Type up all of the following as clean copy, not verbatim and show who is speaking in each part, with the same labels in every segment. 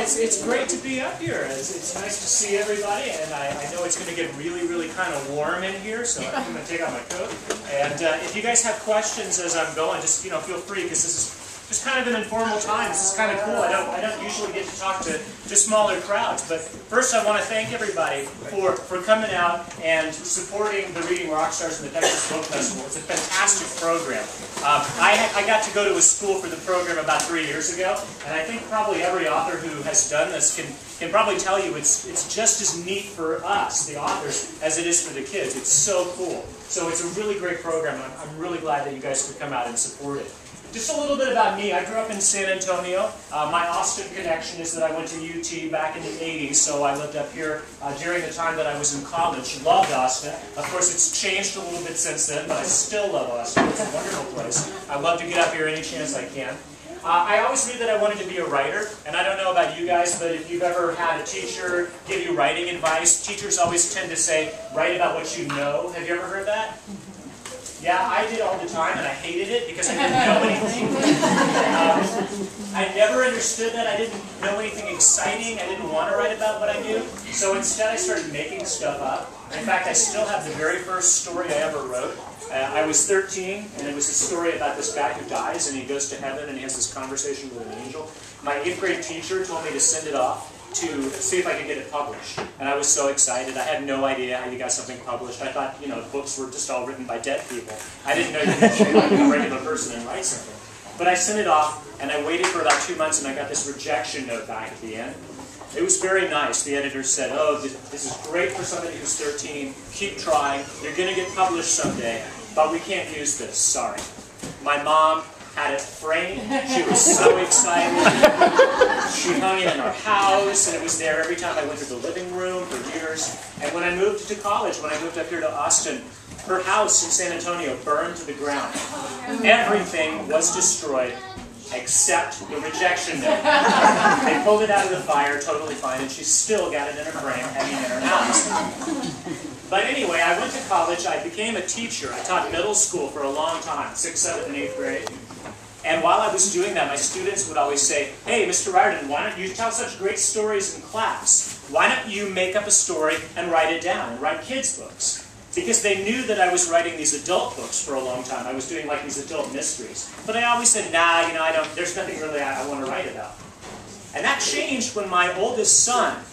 Speaker 1: it's great to be up here. It's nice to see everybody, and I know it's going to get really, really kind of warm in here, so I'm going to take off my coat. And if you guys have questions as I'm going, just feel free, because this is just kind of an informal time. This is kind of cool. I don't usually get to talk to smaller crowds, but first I want to thank everybody for coming out and supporting the Reading Rockstars and the Texas Book Festival. It's a fantastic program. I got to go to a school for the program about 3 years ago, and I think probably every author who has done this can probably tell you it's just as neat for us, the authors, as it is for the kids. It's so cool. So it's a really great program, and I'm really glad that you guys could come out and support it. Just a little bit about me. I grew up in San Antonio. My Austin connection is that I went to UT back in the 80s, so I lived up here during the time that I was in college. Loved Austin. Of course, it's changed a little bit since then, but I still love Austin. It's a wonderful place. I love to get up here any chance I can. I always knew that I wanted to be a writer, and I don't know about you guys, but if you've ever had a teacher give you writing advice, teachers always tend to say, write about what you know. Have you ever heard that? Yeah, I did all the time, and I hated it because I didn't know anything. I never understood that. I didn't know anything exciting. I didn't want to write about what I knew. So instead, I started making stuff up. In fact, I still have the very first story I ever wrote. I was 13, and it was a story about this guy who dies, and he goes to heaven, and he has this conversation with an angel. My 8th grade teacher told me to send it off to see if I could get it published. And I was so excited. I had no idea how you got something published. I thought, books were just all written by dead people. I didn't know you could say like a regular person and write something. But I sent it off, and I waited for about 2 months, and I got this rejection note back at the end. It was very nice. The editor said, oh, this is great for somebody who's 13. Keep trying. You're going to get published someday, but we can't use this. Sorry. My mom had it framed. She was so excited. She hung it in our house, and it was there every time I went to the living room for years. And when I moved to college, when I moved up here to Austin, her house in San Antonio burned to the ground. Everything was destroyed except the rejection note. They pulled it out of the fire, totally fine, and she still got it in her frame, hanging in her house. But anyway, I went to college. I became a teacher. I taught middle school for a long time, 6th, 7th, and 8th grade. And while I was doing that, my students would always say, hey, Mr. Riordan, why don't you tell such great stories in class? Why don't you make up a story and write it down and write kids' books? Because they knew that I was writing these adult books for a long time. I was doing like these adult mysteries. But I always said, nah, there's nothing really I want to write about. And that changed when my oldest son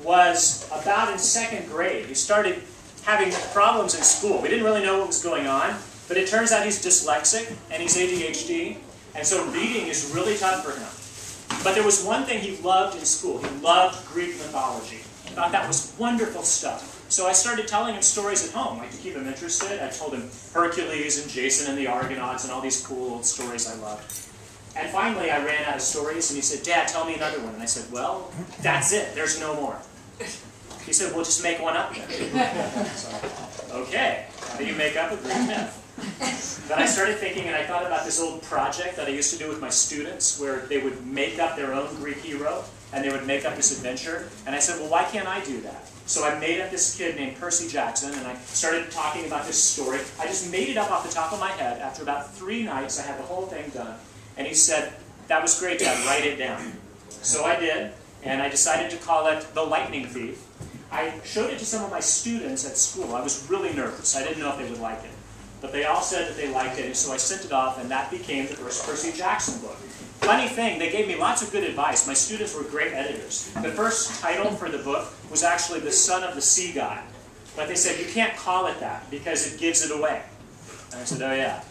Speaker 1: was about in 2nd grade. He started having problems in school. We didn't really know what was going on, but it turns out he's dyslexic and he's ADHD, and so reading is really tough for him. But there was one thing he loved in school. He loved Greek mythology. He thought that was wonderful stuff. So I started telling him stories at home, like to keep him interested. I told him Hercules and Jason and the Argonauts and all these cool old stories I loved. And finally I ran out of stories, and he said, Dad, tell me another one. And I said, well, that's it. There's no more. He said, well, just make one up then. So, okay, how do you make up a Greek myth? Then I started thinking, and I thought about this old project that I used to do with my students, where they would make up their own Greek hero, and they would make up this adventure. And I said, well, why can't I do that? So I made up this kid named Percy Jackson, and I started talking about this story. I just made it up off the top of my head. After about 3 nights, I had the whole thing done. And he said, that was great, Dad, write it down. So I did, and I decided to call it The Lightning Thief. I showed it to some of my students at school. I was really nervous. I didn't know if they would like it. But they all said that they liked it, and so I sent it off, and that became the first Percy Jackson book. Funny thing, they gave me lots of good advice. My students were great editors. The first title for the book was actually The Son of the Sea God. But they said, you can't call it that because it gives it away. And I said, oh yeah.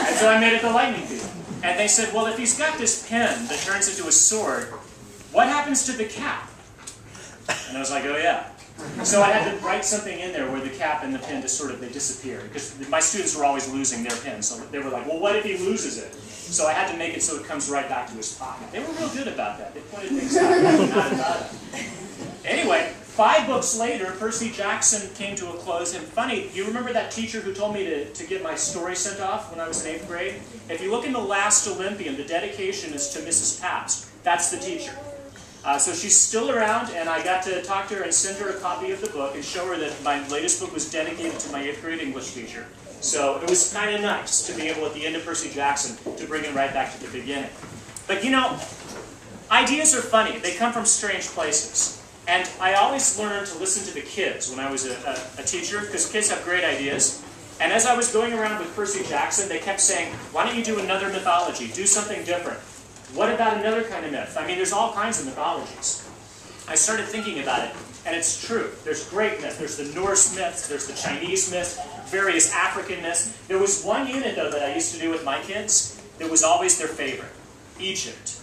Speaker 1: And so I made it The Lightning Thief. And they said, well, if he's got this pen that turns into a sword, what happens to the cap? And I was like, oh yeah. So I had to write something in there where the cap and the pen just sort of, they disappeared. Because my students were always losing their pens. So they were like, well, what if he loses it? So I had to make it so it comes right back to his pocket. They were real good about that. They pointed things out, not about it. Anyway, 5 books later, Percy Jackson came to a close. And funny, you remember that teacher who told me to get my story sent off when I was in 8th grade? If you look in The Last Olympian, the dedication is to Mrs. Pabst. That's the teacher. So she's still around, and I got to talk to her and send her a copy of the book and show her that my latest book was dedicated to my 8th grade English teacher. So it was kind of nice to be able, at the end of Percy Jackson, to bring it right back to the beginning. But you know, ideas are funny. They come from strange places. And I always learned to listen to the kids when I was a teacher, because kids have great ideas. And as I was going around with Percy Jackson, they kept saying, why don't you do another mythology? Do something different. What about another kind of myth? I mean, there's all kinds of mythologies. I started thinking about it, and it's true. There's great myths. There's the Norse myths. There's the Chinese myths. Various African myths. There was one unit, though, that I used to do with my kids that was always their favorite. Egypt.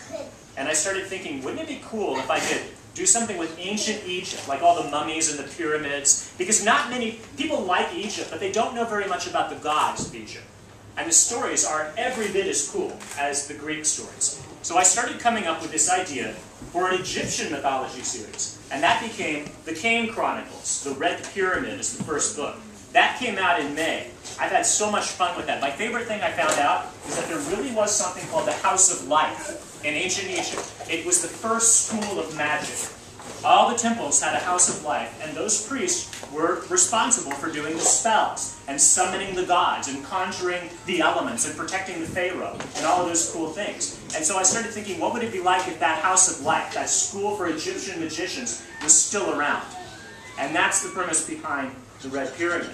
Speaker 1: And I started thinking, wouldn't it be cool if I could do something with ancient Egypt, like all the mummies and the pyramids? Because not many people like Egypt, but they don't know very much about the gods of Egypt. And the stories are every bit as cool as the Greek stories. So I started coming up with this idea for an Egyptian mythology series. And that became the Cain Chronicles. The Red Pyramid is the first book. That came out in May. I've had so much fun with that. My favorite thing I found out is that there really was something called the House of Life in ancient Egypt. It was the first school of magic. All the temples had a House of Life, and those priests were responsible for doing the spells, and summoning the gods, and conjuring the elements, and protecting the Pharaoh, and all of those cool things. And so I started thinking, what would it be like if that House of Life, that school for Egyptian magicians, was still around? And that's the premise behind the Red Pyramid.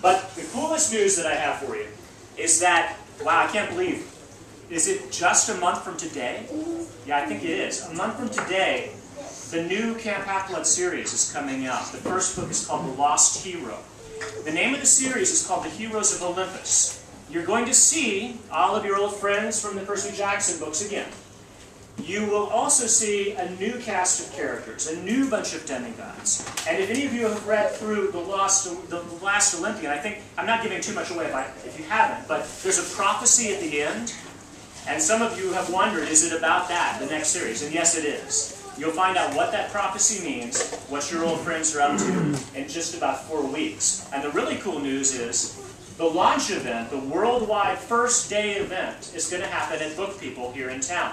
Speaker 1: But the coolest news that I have for you is that, wow, I can't believe, is it just a month from today? Yeah, I think it is. A month from today, the new Camp Half-Blood series is coming out. The first book is called The Lost Hero. The name of the series is called The Heroes of Olympus. You're going to see all of your old friends from the Percy Jackson books again. You will also see a new cast of characters, a new bunch of demigods. And if any of you have read through The Last Olympian, I think, I'm not giving too much away if you haven't, but there's a prophecy at the end. And some of you have wondered, is it about that, the next series? And yes, it is. You'll find out what that prophecy means, what your old friends are up to, in just about 4 weeks. And the really cool news is, the launch event, the worldwide first day event, is going to happen at Book People here in town.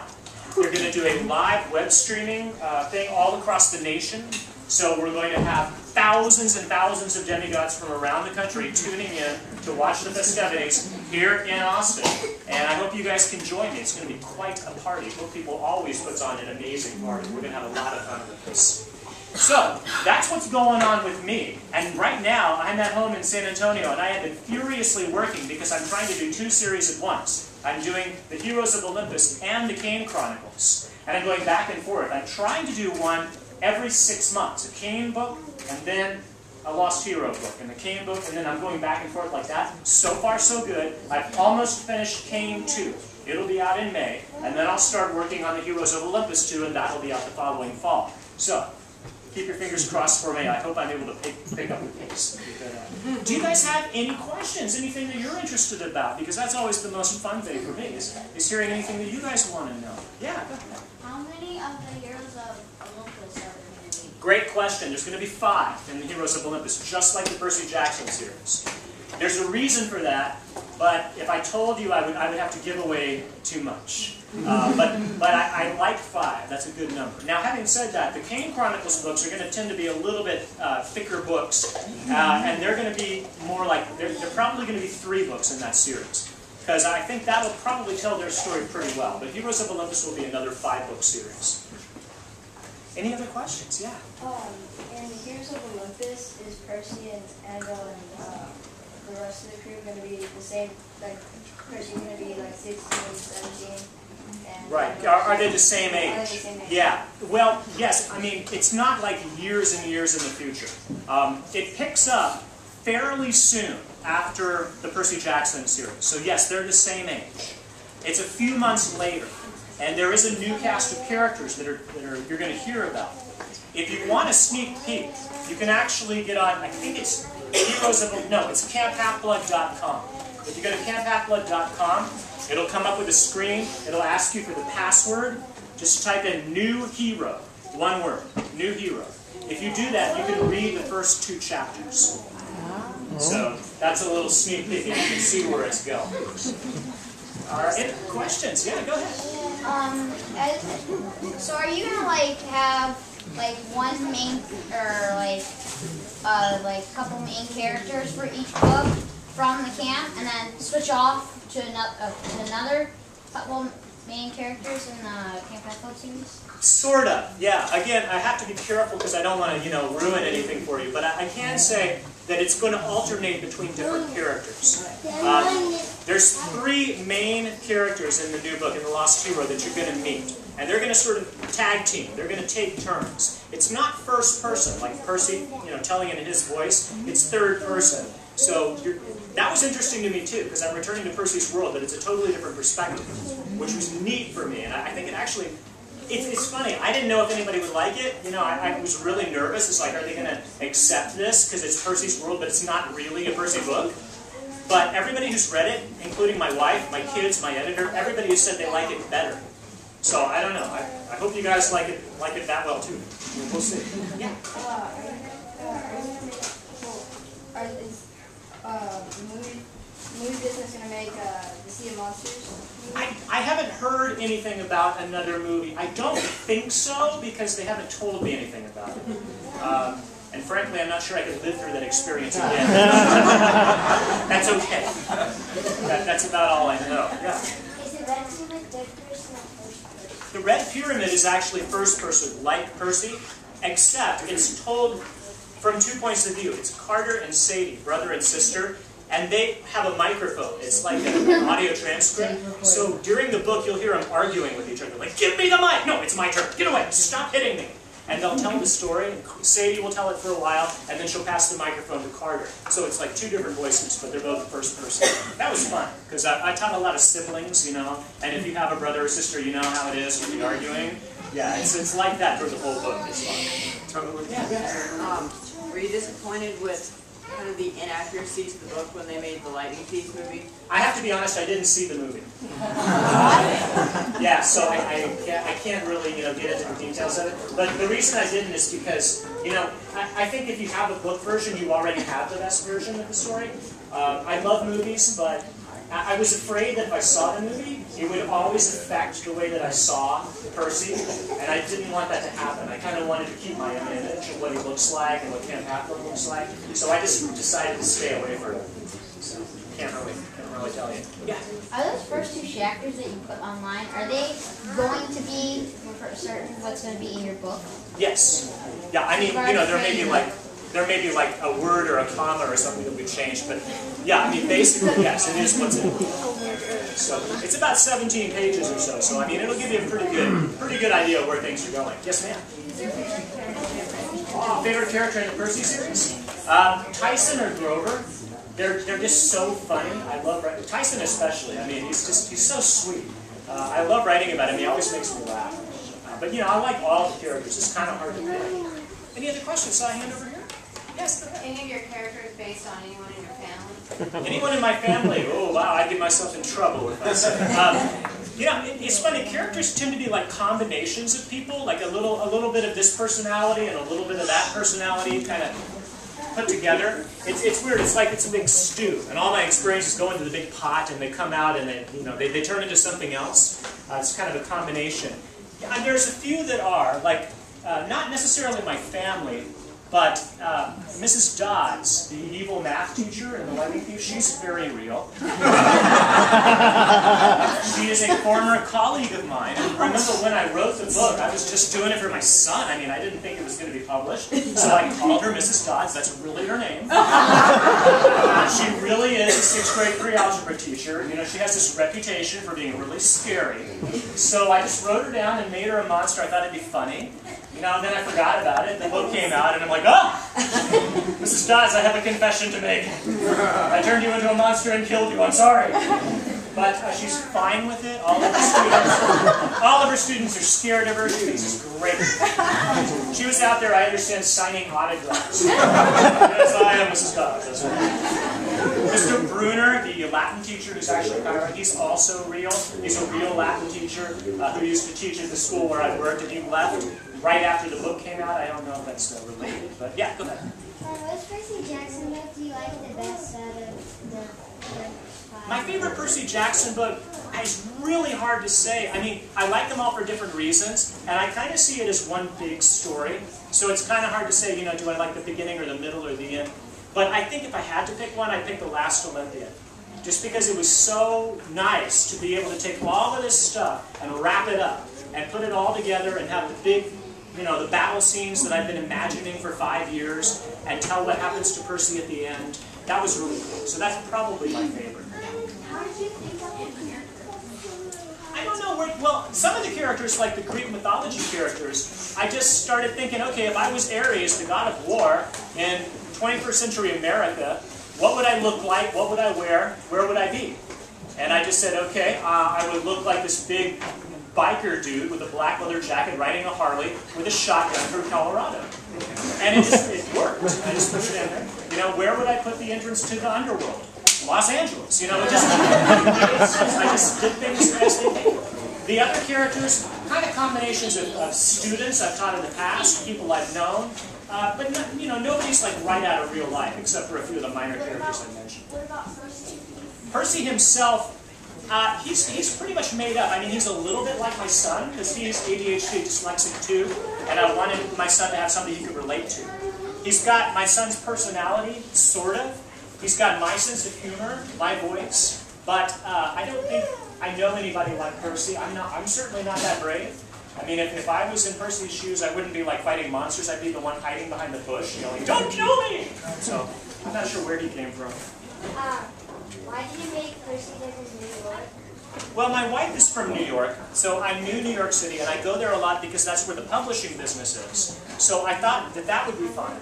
Speaker 1: They're going to do a live web streaming thing all across the nation. So we're going to have thousands and thousands of demigods from around the country tuning in to watch the festivities here in Austin. And I hope you guys can join me. It's going to be quite a party. Book People always puts on an amazing party. We're going to have a lot of fun with this. So, that's what's going on with me. And right now, I'm at home in San Antonio, and I have been furiously working because I'm trying to do 2 series at once. I'm doing The Heroes of Olympus and the Cain Chronicles. And I'm going back and forth. I'm trying to do one every 6 months. A Cain book, and then a Lost Hero book, and the Cain book, and then I'm going back and forth like that. So far, so good. I've almost finished Cain 2. It'll be out in May, and then I'll start working on the Heroes of Olympus 2, and that'll be out the following fall. So, keep your fingers crossed for me. I hope I'm able to pick up the pace. Do you guys have any questions? Anything that you're interested about? Because that's always the most fun thing for me, is hearing anything that you guys want to know. Yeah, go ahead.
Speaker 2: How many of the Heroes of Olympus are there going to be?
Speaker 1: Great question. There's going to be 5 in the Heroes of Olympus, just like the Percy Jackson series. There's a reason for that, but if I told you, I would have to give away too much. But I like 5. That's a good number. Now, having said that, the Cain Chronicles books are going to tend to be a little bit thicker books, and they're going to be more like, they're probably going to be 3 books in that series, because I think that will probably tell their story pretty well. But Heroes of Olympus will be another 5-book series. Any other questions? Yeah?
Speaker 2: In the Heroes of Olympus, is Percy and Annabelle and the rest of the crew going to be the same? Like, Percy going to be like 16, 17?
Speaker 1: Right. Are they the same age?
Speaker 2: Are they the same age?
Speaker 1: Yeah. Well, yes. I mean, it's not like years and years in the future. It picks up fairly soon after the Percy Jackson series. So yes, they're the same age. It's a few months later, and there is a new cast of characters that you're going to hear about. If you want a sneak peek, you can actually get on. I think it's it's camphalfblood.com. If you go to camphalfblood.com, it'll come up with a screen. It'll ask you for the password. Just type in "new hero," one word, "new hero." If you do that, you can read the first 2 chapters. So that's a little sneak peek, and you can see where it's going. All right, any questions? Yeah, go ahead.
Speaker 3: So are you gonna like have like one main or like a couple main characters for each book from the camp, and then switch off to another couple main characters in the Camp Fat Club series?
Speaker 1: Sort of, yeah. Again, I have to be careful because I don't want to, ruin anything for you. But I can say that it's going to alternate between different characters. There's 3 main characters in the new book, in The Lost Hero, that you're going to meet. And they're going to sort of tag team. They're going to take turns. It's not first person, like Percy, telling it in his voice. It's third person. So that was interesting to me too, because I'm returning to Percy's world, but it's a totally different perspective, which was neat for me. And I think it actually, it's funny. I didn't know if anybody would like it. I was really nervous. It's like, are they going to accept this because it's Percy's world, but it's not really a Percy book? But everybody who's read it, including my wife, my kids, my editor, everybody has said they like it better. So I don't know. I hope you guys like it that well too. We'll see. Yeah.
Speaker 2: The movie business going to make the Sea of Monsters movie?
Speaker 1: I haven't heard anything about another movie. I don't think so, because they haven't told me anything about it. And frankly, I'm not sure I could live through that experience again. That's okay. That's about all I know. Yeah.
Speaker 3: Is the Red Pyramid third person or first person?
Speaker 1: The Red Pyramid is actually first person, like Percy, except it's told from 2 points of view. It's Carter and Sadie, brother and sister, and they have a microphone. It's like an audio transcript. So during the book, you'll hear them arguing with each other, like, "Give me the mic! No, it's my turn. Get away! Stop hitting me!" And they'll tell the story. Sadie will tell it for a while, and then she'll pass the microphone to Carter. So it's like 2 different voices, but they're both first person. That was fun, because I taught a lot of siblings, and if you have a brother or sister, you know how it is when you're arguing. Yeah, it's like that for the whole book. It's fun.
Speaker 4: Were you disappointed with kind of the inaccuracies of the book when they made the Lightning Thief movie?
Speaker 1: I have to be honest, I didn't see the movie. Yeah, so I can't really get into the details of it. But the reason I didn't is because, I think if you have a book version, you already have the best version of the story. I love movies, but I was afraid that if I saw the movie, it would always affect the way that I saw Percy, and I didn't want that to happen. I kind of wanted to keep my own image of what he looks like and what Camp Half-Blood looks like, so I just decided to stay away from it. So, can't really tell you. Yeah?
Speaker 3: Are those first 2 chapters that you put online, are they going to be for certain what's going to be in your book?
Speaker 1: Yes. Yeah, I mean, there may be like a word or a comma or something that we changed, but yeah, I mean, basically, yes, it is what's in it. So it's about 17 pages or so. So I mean, it'll give you a pretty good idea of where things are going. Yes, ma'am. Favorite character in the Percy series? Tyson or Grover. They're just so funny. I love writing Tyson especially. I mean, he's so sweet. I love writing about him. He always makes me laugh. But I like all the characters. It's kind of hard to pick. Any other questions? Saw a hand over here. Yes, go ahead.
Speaker 5: Any of your characters based on anyone in your family?
Speaker 1: Anyone in my family? Oh, wow, I'd get myself in trouble if I said it's funny, characters tend to be like combinations of people, like a little bit of this personality and a little bit of that personality kind of put together. It's weird, it's like it's a big stew, and all my experiences go into the big pot, and they come out and they turn into something else. It's kind of a combination. And there's a few that are, like, not necessarily my family, but Mrs. Dodds, the evil math teacher in The Lightning Thief, she's very real. She is a former colleague of mine. And remember when I wrote the book, I was just doing it for my son. I mean, I didn't think it was going to be published. So I called her Mrs. Dodds. That's really her name. She really is a 6th grade pre-algebra teacher. She has this reputation for being really scary. So I just wrote her down and made her a monster. I thought it'd be funny. And then I forgot about it. The book came out, and I'm like, oh! Mrs. Dodds, I have a confession to make. I turned you into a monster and killed you. I'm sorry. But she's fine with it. All of her students are scared of her. She thinks it's great. She was out there, I understand, signing autographs. Yes, I am Mrs. Dodds. That's right. Mr. Bruner, the Latin teacher who's actually Chiron, he's also real. He's a real Latin teacher who used to teach at the school where I worked, and he left right after the book came out. I don't know if that's related, but yeah, go ahead.
Speaker 3: Which Percy Jackson book do you like the best out of the 5?
Speaker 1: My favorite Percy Jackson book It's really hard to say. I mean, I like them all for different reasons, and I kind of see it as one big story. So it's kind of hard to say, you know, do I like the beginning or the middle or the end? But I think if I had to pick one, I'd pick The Last Olympian. Just because it was so nice to be able to take all of this stuff and wrap it up and put it all together and have the big, you know, the battle scenes that I've been imagining for 5 years and tell what happens to Percy at the end. That was really cool. So that's probably my favorite.
Speaker 3: How did you think of the character?
Speaker 1: I don't know. Well, some of the characters, like the Greek mythology characters, I just started thinking, okay, if I was Ares, the god of war, in 21st century America, what would I look like? What would I wear? Where would I be? And I just said, okay, I would look like this big biker dude with a black leather jacket riding a Harley with a shotgun through Colorado. And it worked. I just put it in there. You know, where would I put the entrance to the underworld? Los Angeles. You know, it just I just did things as they came. The other characters, kind of combinations of students I've taught in the past, people I've known. But not, you know, nobody's like right out of real life, except for a few of the minor characters I mentioned.
Speaker 3: What about Percy?
Speaker 1: Percy himself, he's pretty much made up. I mean, he's a little bit like my son, because he's ADHD dyslexic too, and I wanted my son to have something he could relate to. He's got my son's personality, sort of. He's got my sense of humor, my voice, but I don't think I know anybody like Percy. I'm certainly not that brave. I mean, if I was in Percy's shoes, I wouldn't be like fighting monsters. I'd be the one hiding behind the bush, yelling, "Don't kill me!" So I'm not sure where he came from.
Speaker 3: Why did you make Percy live in New York?
Speaker 1: Well, my wife is from New York, so I knew New York City, and I go there a lot because that's where the publishing business is. So I thought that would be fun.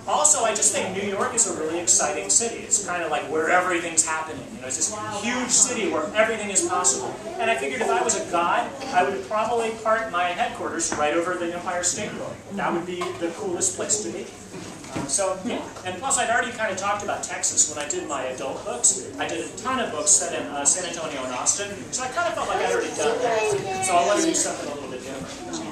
Speaker 1: Also, I just think New York is a really exciting city. It's kind of like where everything's happening. You know, it's this huge city where everything is possible. And I figured if I was a god, I would probably park my headquarters right over the Empire State Building. That would be the coolest place to be. So, yeah. And plus, I'd already kind of talked about Texas when I did my adult books. I did a ton of books set in San Antonio and Austin. So I kind of felt like I'd already done that. So I wanted to do something a little bit different.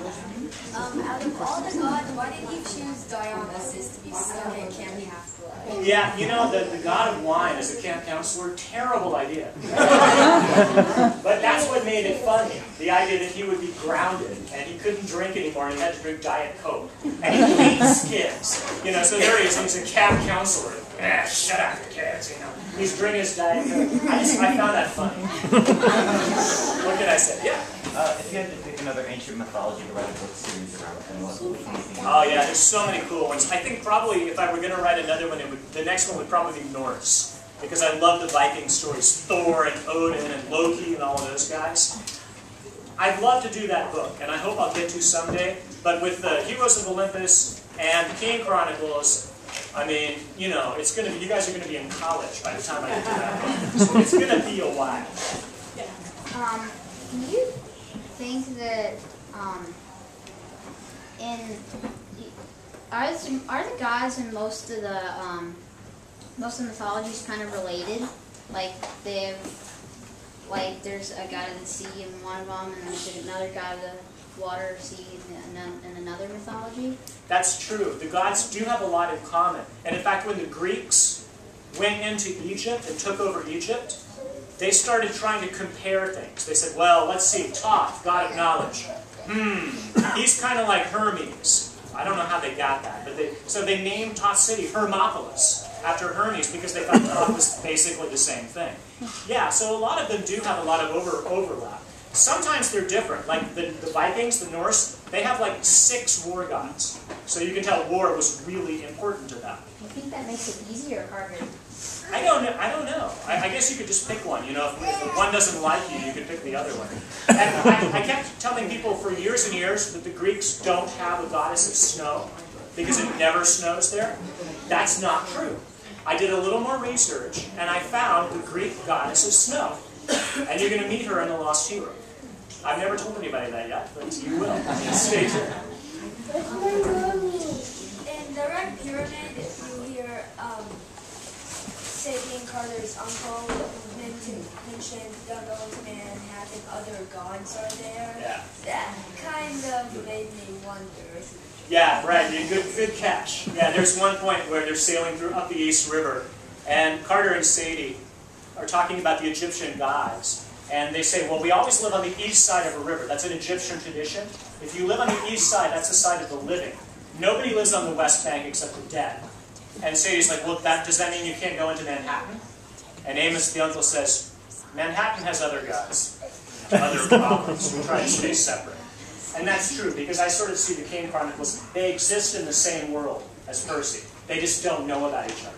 Speaker 5: Out of all the gods, why did you choose Dionysus to be stuck at Camp Half-Blood?
Speaker 1: Yeah, you know, the god of wine as a camp counselor, terrible idea. But that's what made it funny. The idea that he would be grounded and he couldn't drink anymore and he had to drink Diet Coke. And he hates kids. You know, so there he is, he's a camp counselor. Shut up, kids, you know. He's drinking his Diet Coke. I found that funny. What can I say? Yeah.
Speaker 6: If you had to pick another ancient mythology to write a book series around, then what would you think?
Speaker 1: Oh yeah, there's so many cool ones. I think probably if I were going to write another one, the next one would probably be Norse. Because I love the Viking stories, Thor and Odin and Loki and all of those guys. I'd love to do that book, and I hope I'll get to someday. But with the Heroes of Olympus and the King Chronicles, I mean, you know, it's going to be, you guys are going to be in college by the time I get to that book. So it's going to be a while.
Speaker 3: Do you think that are the gods in most of the mythologies kind of related? Like there's a god of the sea in one of them, and there's another god of the water, sea in another mythology.
Speaker 1: That's true. The gods do have a lot in common. And in fact, when the Greeks went into Egypt and took over Egypt, they started trying to compare things. They said, well, let's see, Thoth, god of knowledge. He's kind of like Hermes. I don't know how they got that, but so they named Thoth City Hermopolis after Hermes because they thought Thoth was basically the same thing. Yeah, so a lot of them do have a lot of overlap. Sometimes they're different. Like the Vikings, the Norse, they have like 6 war gods. So you can tell war was really important to them.
Speaker 3: Do you think that makes it easier or harder?
Speaker 1: I don't know. I guess you could just pick one. You know, if one doesn't like you, you could pick the other one. And I kept telling people for years and years that the Greeks don't have a goddess of snow because it never snows there. That's not true. I did a little more research, and I found the Greek goddess of snow. And you're going to meet her in The Lost Hero. I've never told anybody that yet, but you will. Stay tuned.
Speaker 2: In the Red Pyramid, you hear Sadie and Carter's uncle mentioned Douglas and having other gods are there.
Speaker 1: Yeah.
Speaker 2: That kind of made me wonder.
Speaker 1: Yeah, right. Good catch. Yeah, there's one point where they're sailing up the East River, and Carter and Sadie are talking about the Egyptian gods. And they say, well, we always live on the east side of a river. That's an Egyptian tradition. If you live on the east side, that's the side of the living. Nobody lives on the west bank except the dead. And Sadie's like, well, does that mean you can't go into Manhattan? And Amos, the uncle, says, Manhattan has other guys, other problems. We try to stay separate. And that's true, because I sort of see the Kane Chronicles, they exist in the same world as Percy. They just don't know about each other.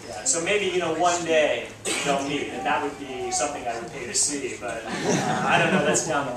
Speaker 1: Yeah, so maybe, one day they'll meet, and that would be something I would pay to see, but I don't know, that's down the line.